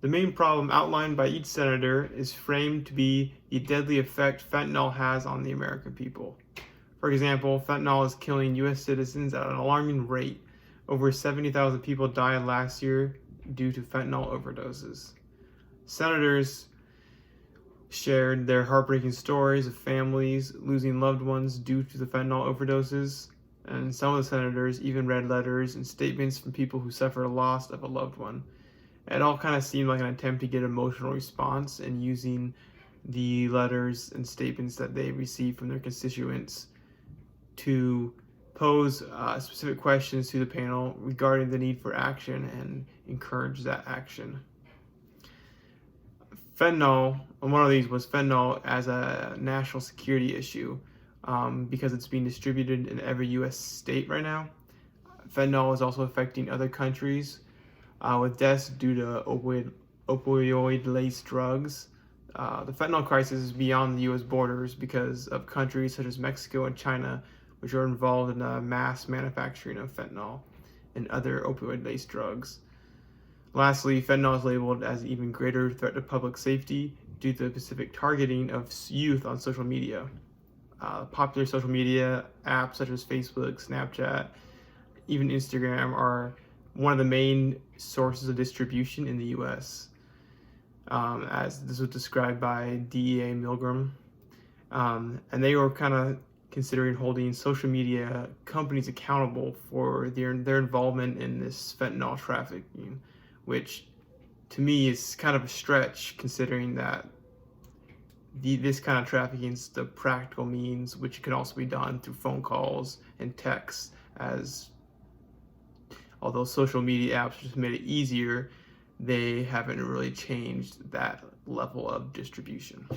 The main problem outlined by each senator is framed to be the deadly effect fentanyl has on the American people. For example, fentanyl is killing U.S. citizens at an alarming rate. Over 70,000 people died last year due to fentanyl overdoses. Senators shared their heartbreaking stories of families losing loved ones due to the fentanyl overdoses, and some of the senators even read letters and statements from people who suffered a loss of a loved one. It all kind of seemed like an attempt to get an emotional response and using the letters and statements that they received from their constituents to pose specific questions to the panel regarding the need for action and encourage that action. Fentanyl, one of these was fentanyl as a national security issue because it's being distributed in every U.S. state right now. Fentanyl is also affecting other countries with deaths due to opioid-laced drugs. The fentanyl crisis is beyond the U.S. borders because of countries such as Mexico and China, which are involved in the mass manufacturing of fentanyl and other opioid-laced drugs. Lastly, fentanyl is labeled as an even greater threat to public safety due to the specific targeting of youth on social media. Popular social media apps such as Facebook, Snapchat, even Instagram are one of the main sources of distribution in the U.S., as this was described by DEA Milgram. And they were kind of considering holding social media companies accountable for their involvement in this fentanyl trafficking, which to me is kind of a stretch considering that this kind of trafficking is the practical means, which can also be done through phone calls and texts, as although social media apps just made it easier, they haven't really changed that level of distribution.